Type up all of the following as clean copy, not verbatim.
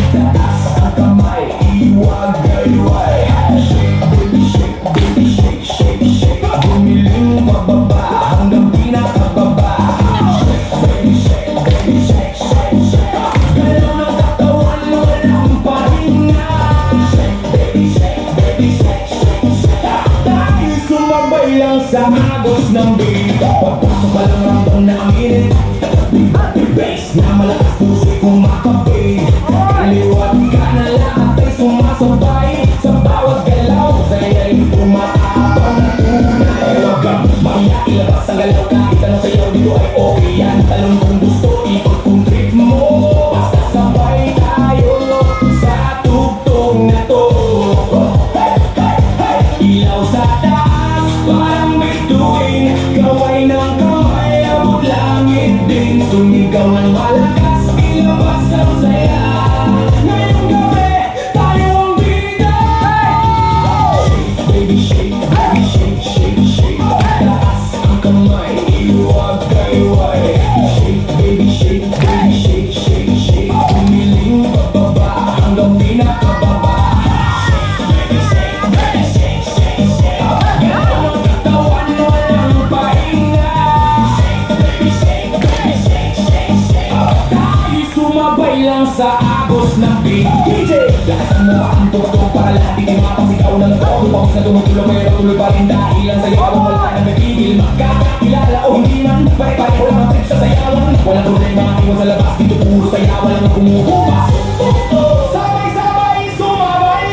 Taas ang kamay, iwagayway. Bumiling pababa hanggang pinakababa. Galaw ng katawan, walang pahinga. Tayo sumabay lang sa agos ng beat. Pagpasok pa lang ramdam na ang init. Bass na malakas puso'y kumakabay. Liwat ka na lahat ay sumasabay. Sa bawat galaw, saya'y umaabang na tunay. Huwag kang mahiya, ilabas ang galaw. Kahit anong sayaw dito ay okay yan. Talon kung gusto, ikot kung trip mo. Basta sabay tayo sa tugtog na to. Ilaw sa taas, parang bituin. Kaway ng kamay, abot langit din. Sumigaw ng malakas, ilabas ang saya. Ngayong gabi, tayo ang bida. Shake, baby, shake, baby, shake, shake, shake. Taas ang kamay, iwagayway. Shake, baby, shake, baby, shake, shake, shake. Umiling pababa hanggang pinakababa. Sumabay lang sa agos ng beat. DJ, lakasan mo ang tugtog para lahat di mapasigaw ng todo. Pawis na tumutulo pero tuloy pa rin dahil ang sayawan wala na nagigil. Magkakilala o hindi man, pare-pare lang ang trip sa sayawan. Walang problema, iwan sa labas, dito puro sayawan lang ang kumukupas. Sabay-sabay sumabay.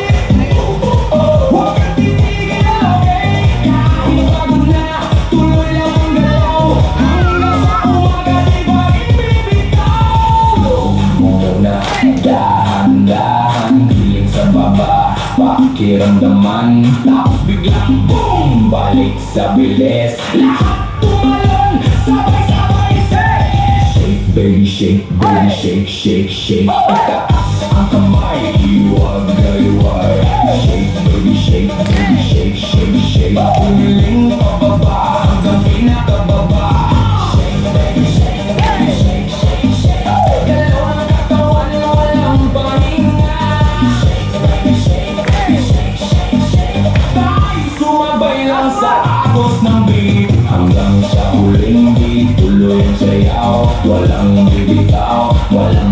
Huwag kang titigil, okay? Kahit pagod na, tuloy lang ang galaw. Hanggang sa umaga, di ba ibibitaw? Muna, dahan-dahan, hiling sa baba, pakiramdaman. Tapos biglang boom, balik sa bilis. Lahat tumalon, sabay-sabay say, shake baby shake, baby shake, shake, shake. Itaas ang kamay, iwagayway. Shake baby shake, baby shake, shake, shake. Umiling pababa hanggang pinakababa. Shake baby shake, baby shake, shake, shake. Galaw ng katawan, walang pahinga. Shake baby shake, baby shake, shake, shake. Tayo sumabay lang sa agos ng beat. Hanggang sa huling di tuloy ang sayaw. Walang bibitaw, walang